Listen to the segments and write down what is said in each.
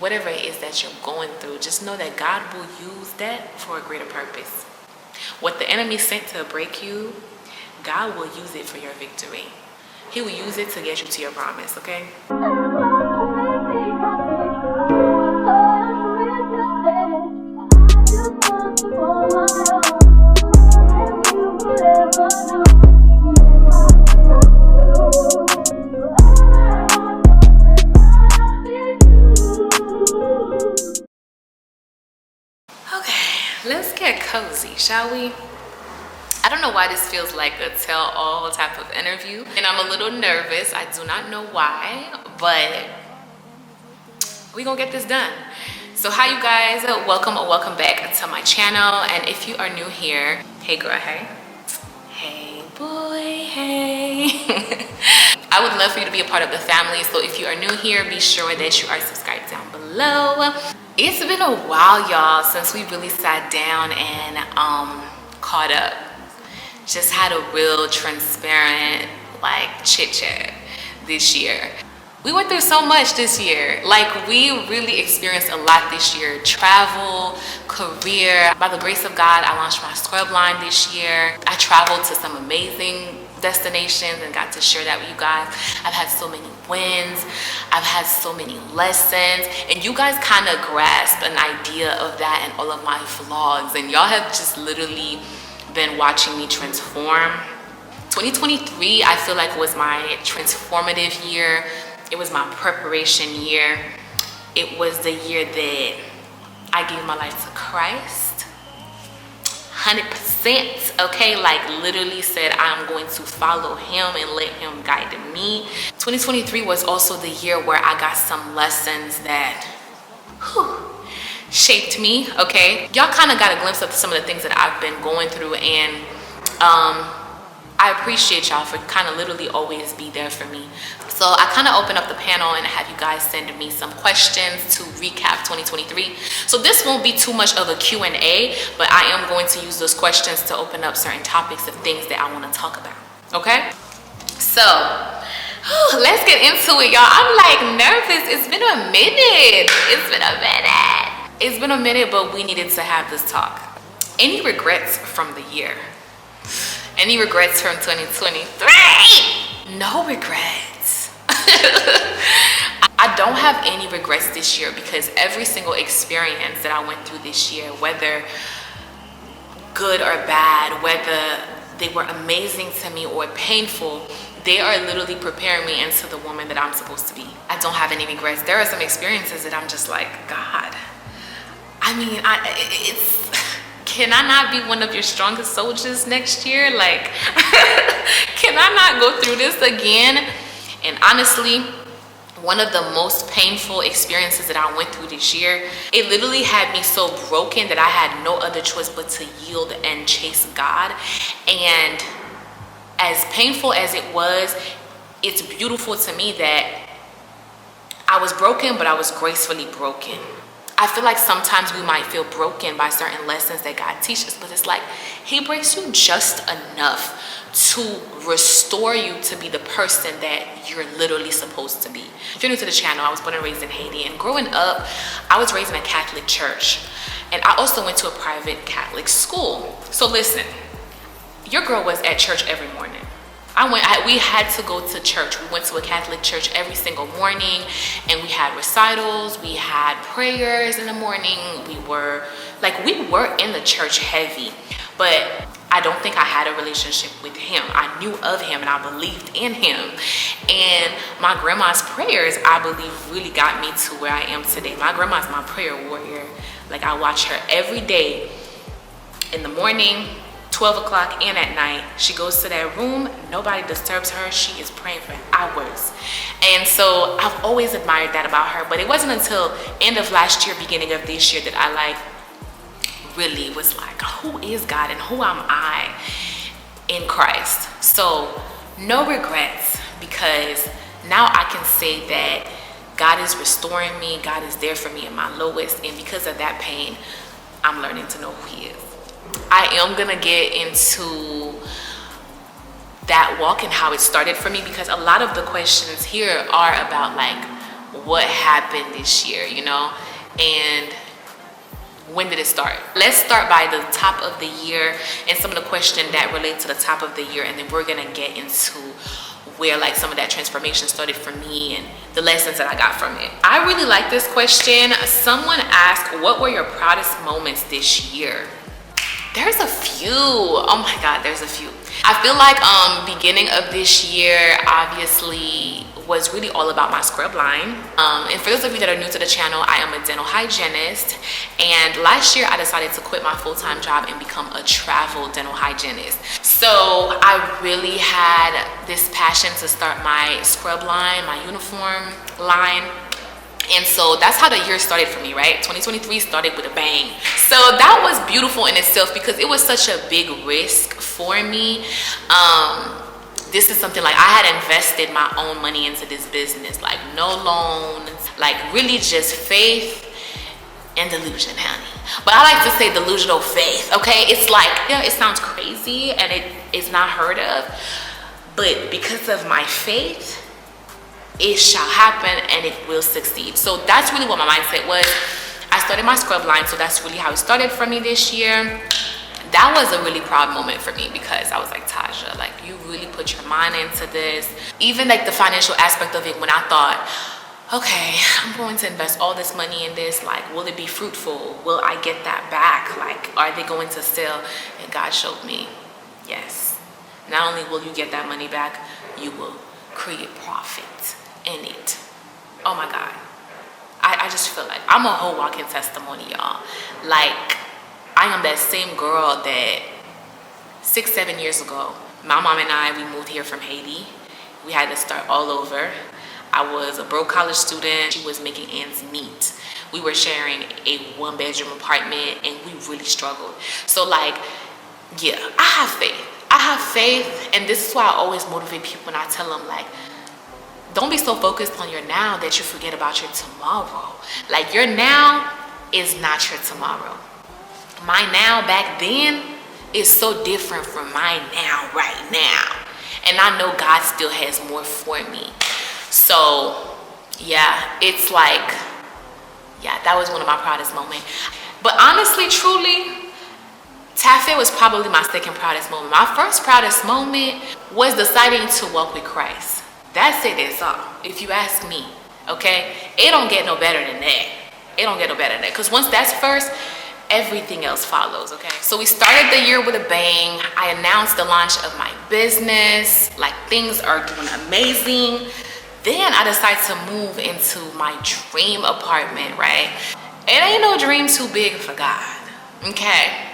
Whatever it is that you're going through, just know that God will use that for a greater purpose. What the enemy sent to break you, God will use it for your victory. He will use it to get you to your promise, okay? Let's get cozy, shall we? I don't know why this feels like a tell-all type of interview, and I'm a little nervous. I do not know why, but we're gonna get this done. So hi you guys, welcome or welcome back to my channel. And if you are new here, hey girl, hey. Hey boy, hey. I would love for you to be a part of the family. So if you are new here, be sure that you are subscribed down below. It's been a while, y'all, since we really sat down and caught up. Just had a real transparent chit chat this year. We went through so much this year. We really experienced a lot this year. Travel, career. By the grace of God, I launched my scrub line this year. I traveled to some amazing destinations and got to share that with you guys. I've had so many wins. I've had so many lessons. And you guys kind of grasp an idea of that in all of my vlogs. And y'all have just literally been watching me transform. 2023, I feel like was my transformative year. It was my preparation year. It was the year that I gave my life to Christ. 100%, okay? Literally said I'm going to follow him and let him guide me. 2023 was also the year where I got some lessons that shaped me, okay? Y'all kind of got a glimpse of some of the things that I've been going through, and I appreciate y'all for kind of literally always be there for me. So I kind of open up the panel and have you guys send me some questions to recap 2023. So this won't be too much of a Q&A, but I am going to use those questions to open up certain topics of things that I want to talk about, okay? So let's get into it, y'all. I'm nervous. It's been a minute. It's been a minute, but we needed to have this talk. Any regrets from the year? Any regrets from 2023? No regrets. I don't have any regrets this year because every single experience that I went through this year, whether good or bad, whether they were amazing to me or painful, they are literally preparing me into the woman that I'm supposed to be. I don't have any regrets. There are some experiences that I'm just like, God, can I not be one of your strongest soldiers next year? Can I not go through this again? And honestly, one of the most painful experiences that I went through this year, it literally had me so broken that I had no other choice but to yield and chase God. And as painful as it was, it's beautiful to me that I was broken, but I was gracefully broken. I feel like sometimes we might feel broken by certain lessons that God teaches, but it's like he breaks you just enough to restore you to be the person that you're literally supposed to be. If you're new to the channel, I was born and raised in Haiti, and growing up, I was raised in a Catholic church, and I also went to a private Catholic school. So listen, your girl was at church every morning. We had to go to church. We went to a Catholic church every single morning, and we had recitals, we had prayers in the morning. We were in the church heavy, but I don't think I had a relationship with him. I knew of him and I believed in him. And my grandma's prayers, I believe, really got me to where I am today. My grandma's my prayer warrior. I watch her every day in the morning, 12 o'clock, and at night. She goes to that room, nobody disturbs her. She is praying for hours. And so I've always admired that about her. But it wasn't until end of last year, beginning of this year, that I really was who is God and who am I in Christ? So no regrets, because now I can say that God is restoring me. God is there for me in my lowest, and because of that pain, I'm learning to know who he is. I am gonna get into that walk and how it started for me, because a lot of the questions here are about what happened this year, you know, and when did it start? Let's start by the top of the year and some of the questions that relate to the top of the year, and then we're gonna get into where like some of that transformation started for me and the lessons that I got from it. I really like this question. Someone asked, what were your proudest moments this year? There's a few. Oh my God, there's a few. I feel like beginning of this year obviously was really all about my scrub line. And for those of you that are new to the channel, I am a dental hygienist. And last year I decided to quit my full-time job and become a travel dental hygienist. So I really had this passion to start my scrub line, my uniform line. And so that's how the year started for me, right? 2023 started with a bang. So that was beautiful in itself because it was such a big risk for me. This is something like I had invested my own money into this business, like no loans, like really just faith and delusion, honey. But I like to say delusional faith, okay? It's like, yeah, it sounds crazy and it is not heard of, but because of my faith, it shall happen and it will succeed. So that's really what my mindset was. I started my scrub line, so that's really how it started for me this year. That was a really proud moment for me because I was like, Taja, like you really put your mind into this. Even like the financial aspect of it, when I thought, okay, I'm going to invest all this money in this, like will it be fruitful? Will I get that back? Like are they going to sell? And God showed me, yes. Not only will you get that money back, you will create profit in it. Oh my God. I just feel like I'm a whole walking testimony, y'all. Like I am that same girl that 6-7 years ago, my mom and I, we moved here from Haiti. We had to start all over. I was a broke college student. She was making ends meet. We were sharing a 1-bedroom apartment and we really struggled. So like, yeah, I have faith. I have faith, and this is why I always motivate people when I tell them like, don't be so focused on your now that you forget about your tomorrow. Like your now is not your tomorrow. My now back then is so different from my now right now. And I know God still has more for me. So yeah, it's like, yeah, that was one of my proudest moments. But honestly, truly, Taffet was probably my second proudest moment. My first proudest moment was deciding to walk with Christ. That's it, that's all. If you ask me, okay? It don't get no better than that. It don't get no better than that. Because once that's first, everything else follows, okay? So we started the year with a bang. I announced the launch of my business. Like things are doing amazing. Then I decided to move into my dream apartment, right? It ain't no dream too big for God, okay?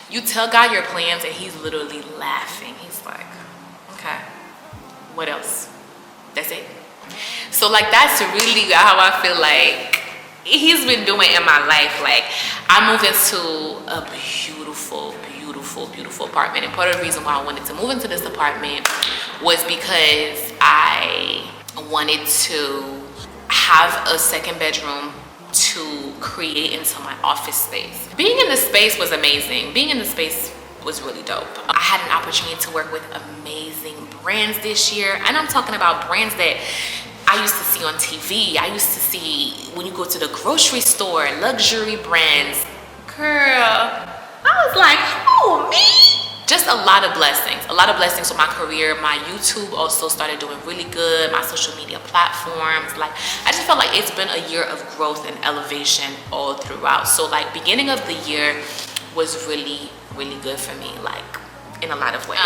You tell God your plans and he's literally laughing. He's like, okay, what else? That's it. So like that's really how I feel like he's been doing in my life. Like I moved into a beautiful apartment, and part of the reason why I wanted to move into this apartment was because I wanted to have a second bedroom to create into my office space. Being in the space was amazing. Being in the space was really dope. I had an opportunity to work with amazing brands this year, and I'm talking about brands that I used to see on TV. I used to see when you go to the grocery store, luxury brands. Girl, I was like, oh, me? Just a lot of blessings with my career. My YouTube also started doing really good. My social media platforms. Like, I just felt like it's been a year of growth and elevation all throughout. So like beginning of the year was really good for me, like in a lot of ways.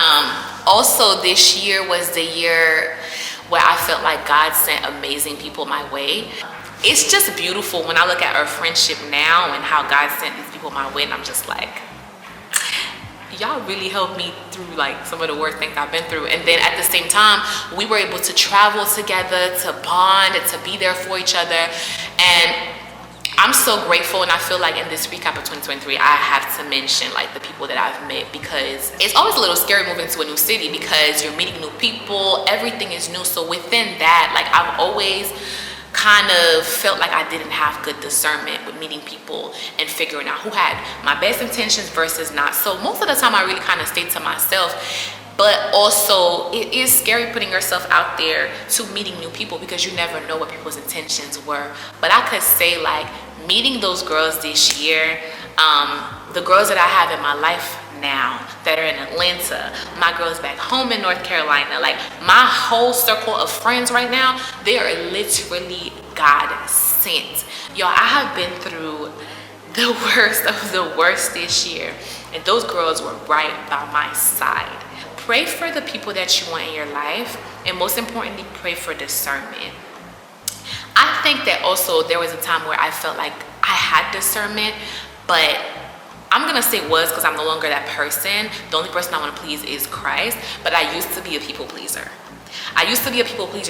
Also this year was the year where I felt like God sent amazing people my way. It's just beautiful when I look at our friendship now and how God sent these people my way, and I'm just like, y'all really helped me through like some of the worst things I've been through. And then at the same time, we were able to travel together, to bond, and to be there for each other. And I'm so grateful, and I feel like in this recap of 2023, I have to mention like the people that I've met, because it's always a little scary moving to a new city because you're meeting new people, everything is new. So within that, like I've always kind of felt like I didn't have good discernment with meeting people and figuring out who had my best intentions versus not. So most of the time I really kind of stayed to myself. But also, it is scary putting yourself out there to meeting new people because you never know what people's intentions were. But I could say, like, meeting those girls this year, the girls that I have in my life now that are in Atlanta, my girls back home in North Carolina, like my whole circle of friends right now, they are literally God sent. Y'all, I have been through the worst of the worst this year, and those girls were right by my side. Pray for the people that you want in your life, and most importantly, pray for discernment. I think that also there was a time where I felt like I had discernment, but I'm gonna say was because I'm no longer that person. The only person I want to please is Christ, but I used to be a people pleaser.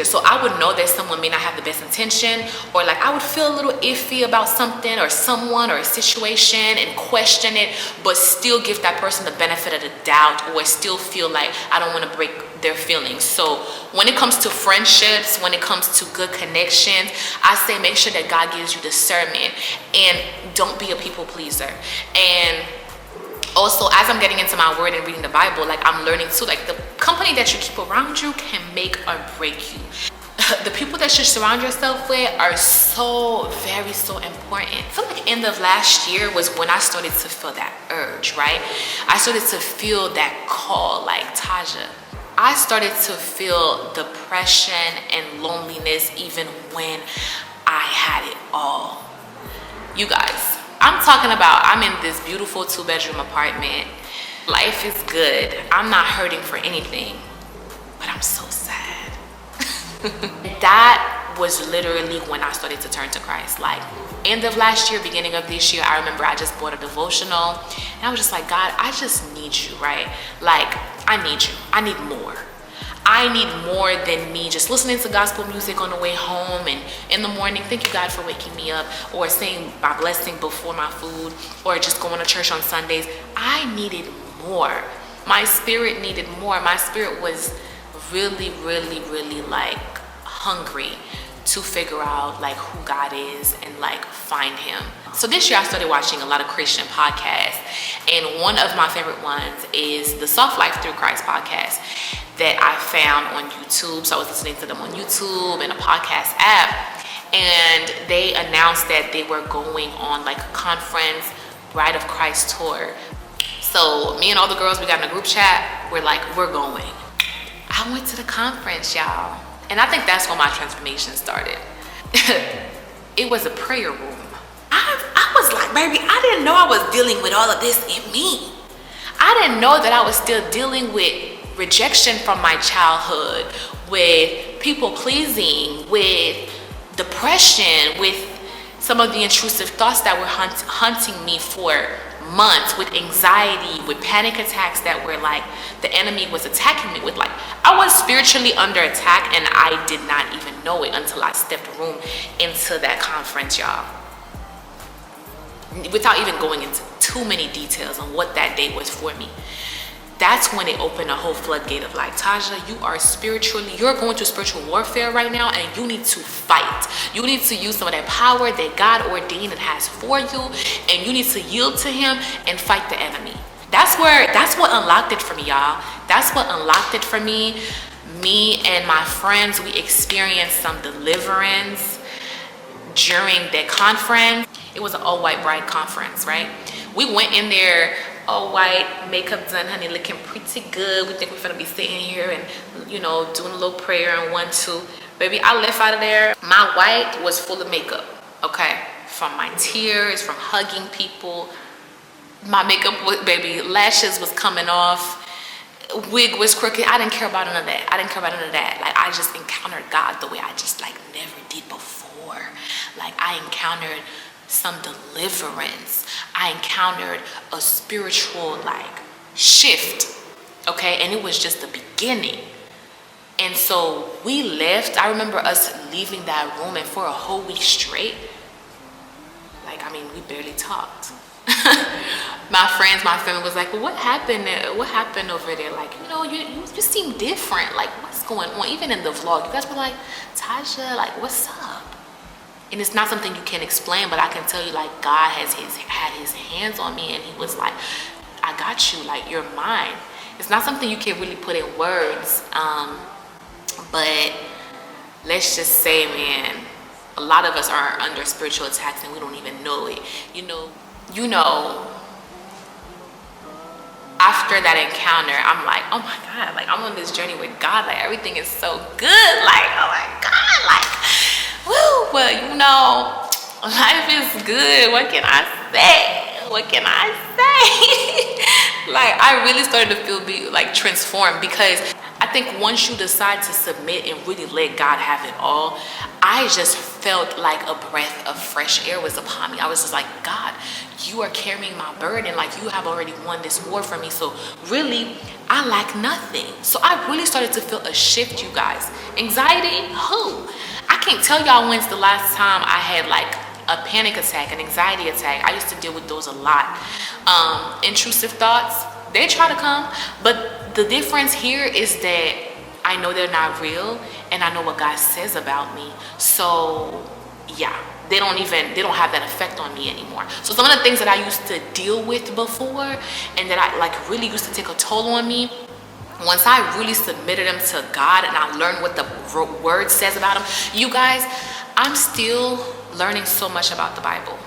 So I would know that someone may not have the best intention, or like I would feel a little iffy about something or someone or a situation and question it, but still give that person the benefit of the doubt, or still feel like I don't want to break their feelings. So when it comes to friendships, when it comes to good connections, I say make sure that God gives you discernment and don't be a people pleaser. And also, as I'm getting into my word and reading the Bible, like I'm learning too, like the company that you keep around you can make or break you. The people that you surround yourself with are so important. I feel like end of last year was when I started to feel that urge, right? I started to feel that call, like, Taja, I started to feel depression and loneliness even when I had it all. You guys, I'm talking about I'm in this beautiful 2-bedroom apartment. Life is good. I'm not hurting for anything, but I'm so sad. That was literally when I started to turn to Christ. Like end of last year, beginning of this year, I remember I just bought a devotional and I was just like, God, I just need you, right? Like I need you. I need more. I need more than me just listening to gospel music on the way home and in the morning, thank you God for waking me up, or saying my blessing before my food, or just going to church on Sundays. I needed more. My spirit needed more. My spirit was really like hungry to figure out like who God is and like find him. So this year I started watching a lot of Christian podcasts, and one of my favorite ones is the Soft Life Through Christ podcast that I found on YouTube. So I was listening to them on YouTube and a podcast app, and they announced that they were going on like a conference, Bride of Christ tour. So me and all the girls, we got in a group chat, we're like, we're going. I went to the conference, y'all. And I think that's when my transformation started. It was a prayer room. I was like, baby, I didn't know I was dealing with all of this in me. I didn't know that I was still dealing with rejection from my childhood, with people pleasing, with depression, with some of the intrusive thoughts that were hunting me for months, with anxiety, with panic attacks that were like the enemy was attacking me with. Like I was spiritually under attack and I did not even know it until I stepped into that conference, y'all. Without even going into too many details on what that day was for me, that's when it opened a whole floodgate of like, Taja, you're going through spiritual warfare right now, and you need to fight. You need to use some of that power that God ordained and has for you, and you need to yield to him and fight the enemy. That's what unlocked it for me, y'all. That's what unlocked it for me. Me and my friends, we experienced some deliverance during that conference. It was an all-white bride conference, right? We went in there all white, makeup done, honey, looking pretty good. We think we're gonna be sitting here and, you know, doing a little prayer and 1, 2. Baby, I left out of there. My white was full of makeup, okay? From my tears, from hugging people. My makeup, baby, lashes was coming off. Wig was crooked. I didn't care about none of that. Like, I just encountered God the way I just, like, never did before. Like, I encountered some deliverance. I encountered a spiritual like shift, okay? And it was just the beginning. And so we left. I remember us leaving that room, and for a whole week straight, like, I mean, we barely talked. My family was like, well, what happened over there? Like, you know, you seem different. Like, what's going on? Even in the vlog, you guys were like, Tasha, like, what's up? And it's not something you can explain, but I can tell you, like, God had his hands on me, and he was like, I got you, like, you're mine. It's not something you can really put in words. But let's just say, man, a lot of us are under spiritual attacks and we don't even know it. You know, after that encounter, I'm like, oh my God, like I'm on this journey with God. Like everything is so good. Like, oh my God, like, woo. But life is good. What can I say? Like I really started to feel transformed, because I think once you decide to submit and really let God have it all, I just felt like a breath of fresh air was upon me. I was just like, God, you are carrying my burden. Like you have already won this war for me. So really, I lack nothing. So I really started to feel a shift, you guys. Anxiety? Who? I can't tell y'all when's the last time I had like a panic attack, an anxiety attack. I used to deal with those a lot. Intrusive thoughts, they try to come, but the difference here is that I know they're not real, and I know what God says about me. So yeah, they don't have that effect on me anymore. So some of the things that I used to deal with before and that I like really used to take a toll on me, once I really submitted them to God and I learned what the word says about them, you guys, I'm still learning so much about the Bible.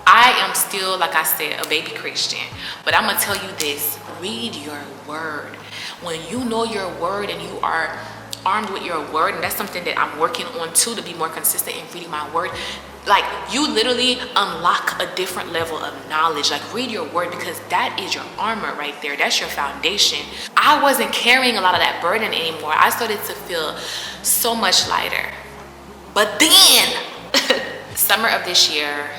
I am still, like I said, a baby Christian. But I'm going to tell you this, read your word. When you know your word and you are armed with your word, and that's something that I'm working on too, to be more consistent in reading my word, like you literally unlock a different level of knowledge. Like read your word, because that is your armor right there. That's your foundation. I wasn't carrying a lot of that burden anymore. I started to feel so much lighter. But then summer of this year,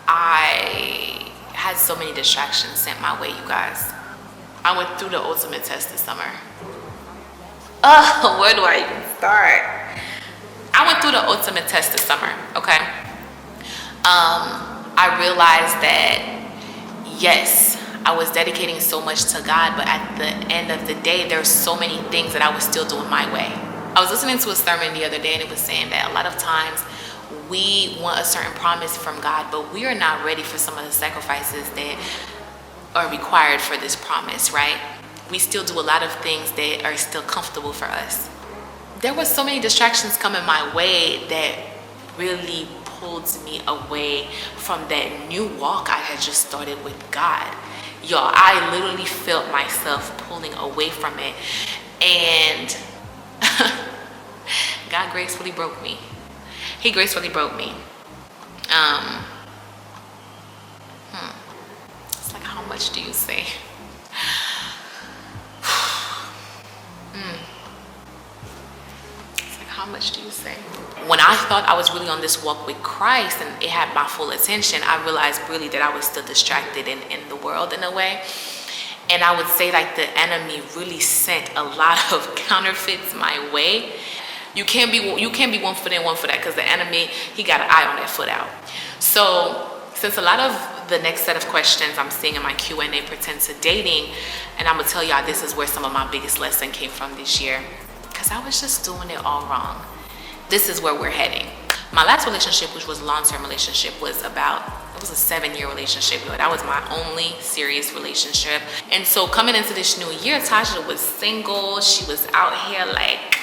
I had so many distractions sent my way, you guys. I went through the ultimate test this summer. Where do I even start? I went through the ultimate test this summer, okay? I realized that, yes, I was dedicating so much to God, but at the end of the day, there's so many things that I was still doing my way. I was listening to a sermon the other day, and it was saying that a lot of times we want a certain promise from God, but we are not ready for some of the sacrifices that are required for this promise, right? We still do a lot of things that are still comfortable for us. There were so many distractions coming my way that really pulled me away from that new walk I had just started with God. Y'all, I literally felt myself pulling away from it, and God gracefully broke me. He gracefully broke me. It's like, how much do you say? It's like, how much do you say? When I thought I was really on this walk with Christ and it had my full attention, I realized really that I was still distracted in the world in a way. And I would say like the enemy really sent a lot of counterfeits my way. You can't be one foot in, one foot out, because the enemy, he got an eye on that foot out. So since a lot of the next set of questions I'm seeing in my Q&A pertain to dating, and I'm gonna tell y'all this is where some of my biggest lesson came from this year, because I was just doing it all wrong. This is where we're heading. My last relationship, which was a long-term relationship, it was a 7-year relationship. That was my only serious relationship. And so coming into this new year, Tasha was single. She was out here like,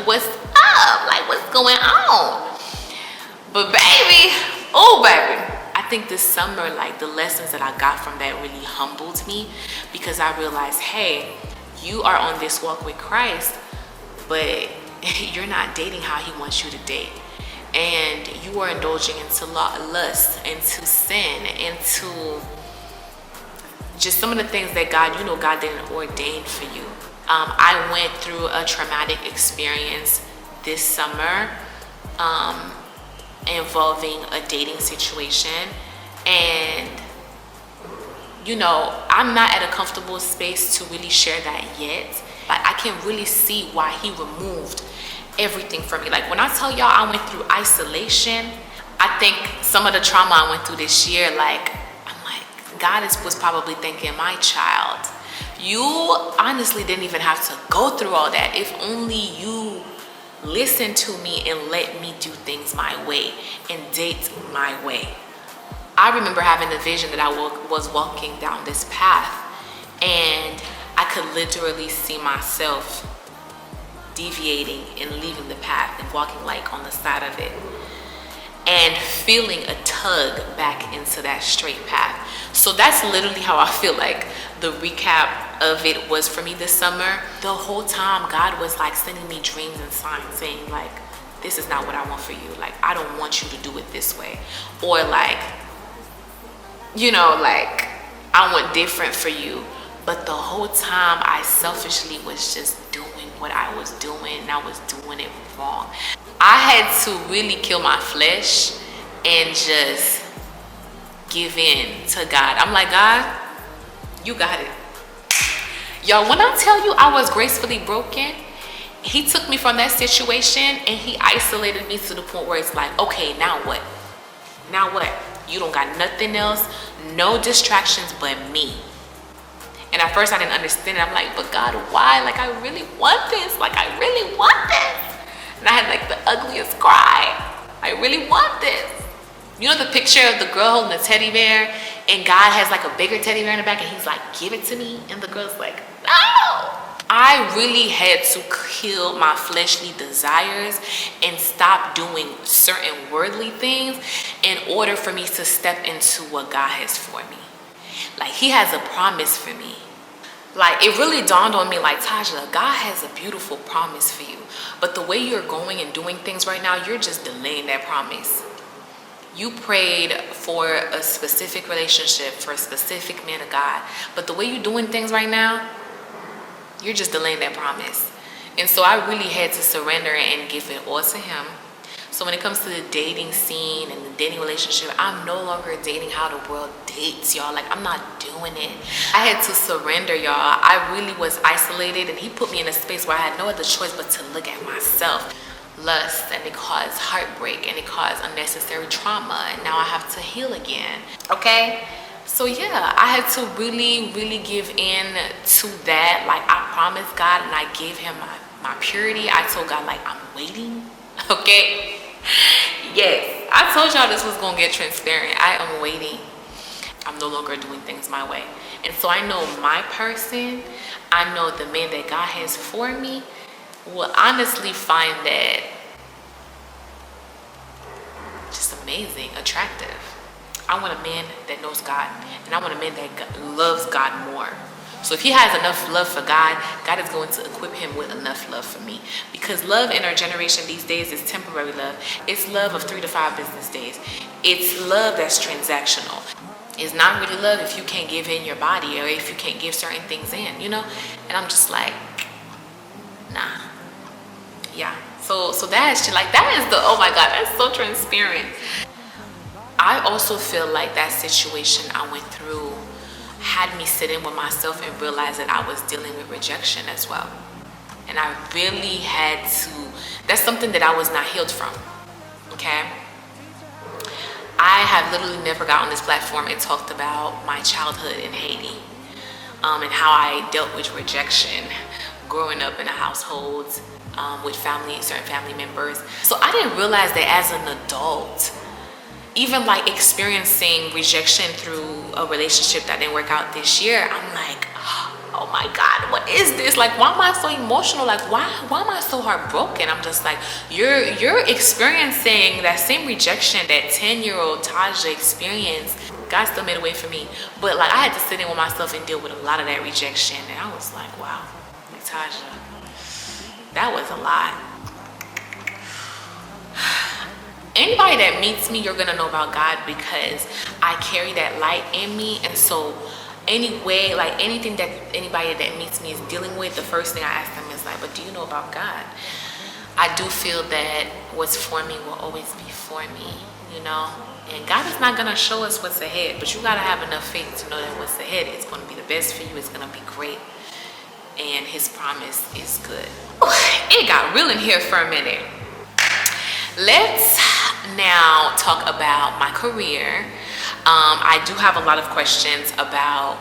what's up? Like, what's going on? But baby, I think this summer, like the lessons that I got from that really humbled me, because I realized, hey, you are on this walk with Christ, but you're not dating how he wants you to date. And you are indulging into lust, into sin, into just some of the things that God didn't ordain for you. I went through a traumatic experience this summer involving a dating situation. And, I'm not at a comfortable space to really share that yet. But I can really see why he removed everything from me. Like when I tell y'all I went through isolation, I think some of the trauma I went through this year, I'm like, God was probably thinking, my child, you honestly didn't even have to go through all that. If only you listened to me and let me do things my way and date my way. I remember having a vision that I was walking down this path, and I I could literally see myself deviating and leaving the path and walking like on the side of it, and feeling a tug back into that straight path. So that's literally how I feel like the recap of it was for me this summer. The whole time God was like sending me dreams and signs saying like, this is not what I want for you. Like, I don't want you to do it this way. Or like, you know, like, I want different for you. But the whole time I selfishly was just doing what I was doing, and I was doing it wrong. I had to really kill my flesh and just give in to God. I'm like, God, you got it. Y'all, when I tell you I was gracefully broken, he took me from that situation and he isolated me to the point where it's like, okay, now what? Now what? You don't got nothing else, no distractions but me. And at first I didn't understand it. I'm like, but God, why? Like, I really want this. Like, I really want this. And I had like the ugliest cry. I really want this. You know the picture of the girl holding the teddy bear and God has like a bigger teddy bear in the back and he's like, give it to me. And the girl's like, no. I really had to kill my fleshly desires and stop doing certain worldly things in order for me to step into what God has for me. Like, he has a promise for me. Like, it really dawned on me, like, Taja, God has a beautiful promise for you. But the way you're going and doing things right now, you're just delaying that promise. You prayed for a specific relationship, for a specific man of God. But the way you're doing things right now, you're just delaying that promise. And so I really had to surrender and give it all to him. So when it comes to the dating scene and the dating relationship, I'm no longer dating how the world dates, y'all. Like, I'm not doing it. I had to surrender, y'all. I really was isolated, and he put me in a space where I had no other choice but to look at myself. Lust, and it caused heartbreak, and it caused unnecessary trauma, and now I have to heal again. Okay? So yeah, I had to really, really give in to that. Like, I promised God, and I gave him my purity. I told God, like, I'm waiting. Okay? Yes, I told y'all this was gonna get transparent. I am waiting. I'm no longer doing things my way. And so I know my person, I know the man that God has for me will honestly find that just amazing, attractive. I want a man that knows God, and I want a man that loves God more. So if he has enough love for God, God is going to equip him with enough love for me. Because love in our generation these days is temporary love. It's love of 3 to 5 business days. It's love that's transactional. It's not really love if you can't give in your body, or if you can't give certain things in, you know? And I'm just like, nah. Yeah. So that is like, that is the, oh my God, that's so transparent. I also feel like that situation I went through had me sitting with myself and realize that I was dealing with rejection as well. And I really had to, that's something that I was not healed from, okay? I have literally never got on this platform and talked about my childhood in Haiti, and how I dealt with rejection growing up in a household with certain family members. So I didn't realize that as an adult, even like experiencing rejection through a relationship that didn't work out this year, I'm like, oh my God, what is this? Like, why am I so emotional? Like, why am I so heartbroken? I'm just like, you're experiencing that same rejection that 10-year-old Taja experienced. God still made a way for me. But like, I had to sit in with myself and deal with a lot of that rejection. And I was like, wow, like, Taja, that was a lot. Anybody that meets me, you're gonna know about God because I carry that light in me. And so anyway, like anything that anybody that meets me is dealing with, the first thing I ask them is like, but do you know about God? I do feel that what's for me will always be for me, you know? And God is not gonna show us what's ahead, but you gotta have enough faith to know that what's ahead is gonna be the best for you. It's gonna be great. And his promise is good. It got real in here for a minute. Let's now talk about my career. I do have a lot of questions about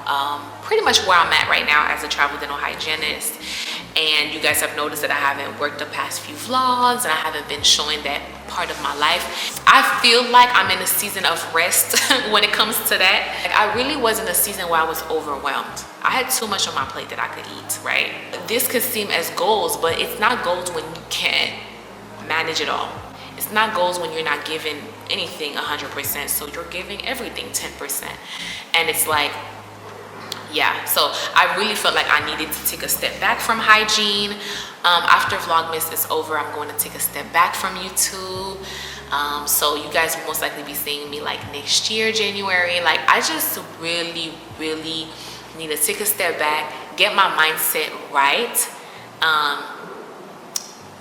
pretty much where I'm at right now as a travel dental hygienist. And you guys have noticed that I haven't worked the past few vlogs and I haven't been showing that part of my life. I feel like I'm in a season of rest when it comes to that. Like, I really was in a season where I was overwhelmed. I had too much on my plate that I could eat, right? This could seem as goals, but it's not goals when you can't manage it all. It's not goals when you're not giving anything 100%, so you're giving everything 10%. And it's like, yeah, so I really felt like I needed to take a step back from hygiene. After Vlogmas is over, I'm going to take a step back from YouTube. So you guys will most likely be seeing me like next year, January. Like, I just really need to take a step back, get my mindset right,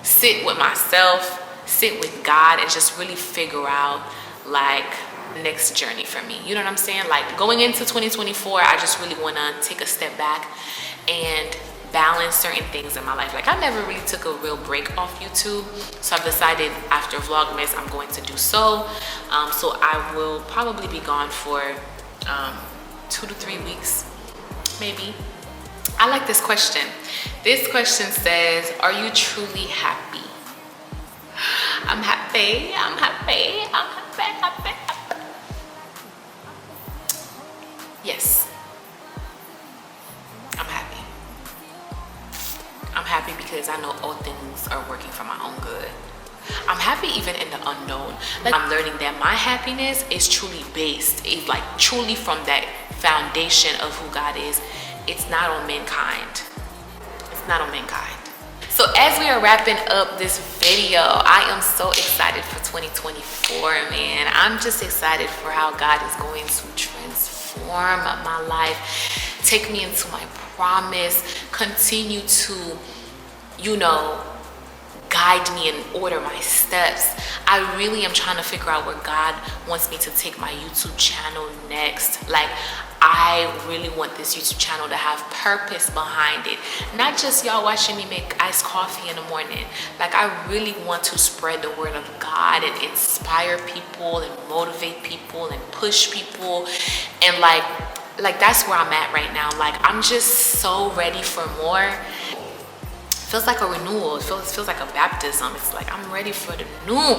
sit with myself, sit with God, and just really figure out like the next journey for me. You know what I'm saying? Like, going into 2024, I just really want to take a step back and balance certain things in my life. Like, I never really took a real break off YouTube, so I've decided after Vlogmas I'm going to do so. So I will probably be gone for 2 to 3 weeks, maybe. I like this question. This question says, are you truly happy? I'm happy. Yes, I'm happy. I'm happy because I know all things are working for my own good. I'm happy even in the unknown. Like, I'm learning that my happiness is truly based, it's like truly from that foundation of who God is. It's not on mankind. It's not on mankind. So as we are wrapping up this video, I am so excited for 2024, man. I'm just excited for how God is going to transform my life, take me into my promise, continue to, you know, guide me and order my steps. I really am trying to figure out where God wants me to take my YouTube channel next. Like, I really want this YouTube channel to have purpose behind it. Not just y'all watching me make iced coffee in the morning. Like, I really want to spread the word of God and inspire people and motivate people and push people. And like that's where I'm at right now. Like, I'm just so ready for more. Feels like a renewal. It feels like a baptism. It's like I'm ready for the new.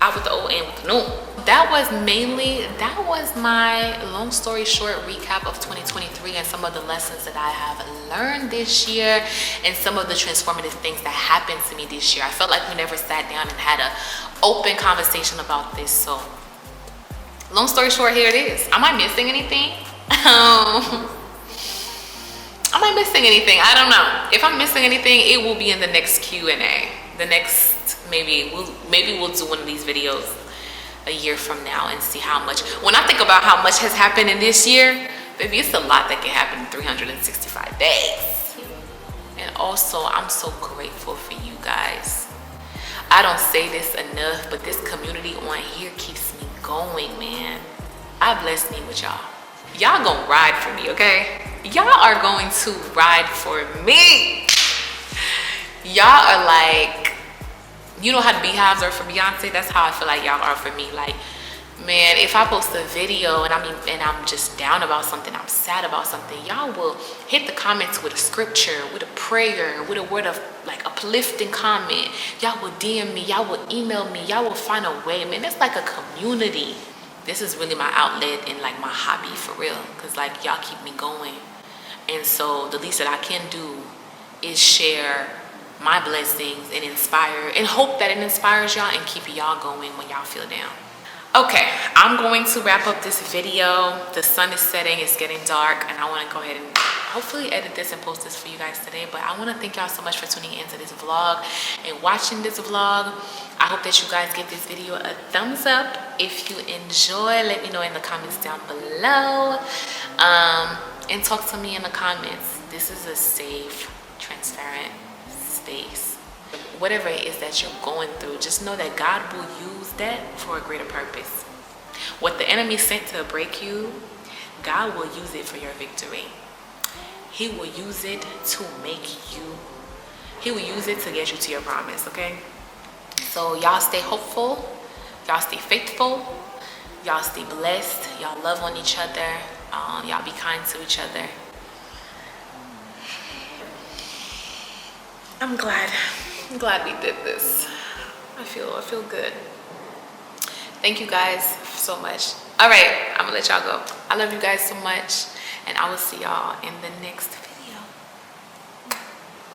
Out with the old, in with the new. That was my long story short recap of 2023 and some of the lessons that I have learned this year and some of the transformative things that happened to me this year. I felt like we never sat down and had an open conversation about this. So long story short, here it is. Am I missing anything? Am I missing anything? I don't know. If I'm missing anything, it will be in the next Q&A. The next, maybe we'll do one of these videos a year from now and see how much. When I think about how much has happened in this year, baby, it's a lot that can happen in 365 days. And also, I'm so grateful for you guys. I don't say this enough, but this community on here keeps me going, man. God bless me with y'all. Y'all gonna ride for me, okay? Y'all are going to ride for me. Y'all are like, you know how the beehives are for Beyonce? That's how I feel like y'all are for me. Like, man, if I post a video and I'm just down about something, I'm sad about something, y'all will hit the comments with a scripture, with a prayer, with a word of like uplifting comment. Y'all will DM me, y'all will email me, y'all will find a way. Man, it's like a community. This is really my outlet and like my hobby for real, because like y'all keep me going. And so the least that I can do is share my blessings and inspire and hope that it inspires y'all and keep y'all going when y'all feel down. Okay, I'm going to wrap up this video. The sun is setting, it's getting dark, and I want to go ahead and hopefully edit this and post this for you guys today. But I want to thank y'all so much for tuning into this vlog and watching this vlog. I hope that you guys give this video a thumbs up. If you enjoy, let me know in the comments down below. And talk to me in the comments. This is a safe, transparent space. Whatever it is that you're going through, just know that God will use that for a greater purpose. What the enemy sent to break you, God will use it for your victory. He will use it to make you, he will use it to get you to your promise, okay? So y'all stay hopeful, y'all stay faithful, y'all stay blessed, y'all love on each other, y'all be kind to each other. I'm glad we did this. I feel good. Thank you guys so much. All right, I'm gonna let y'all go. I love you guys so much. and I will see y'all in the next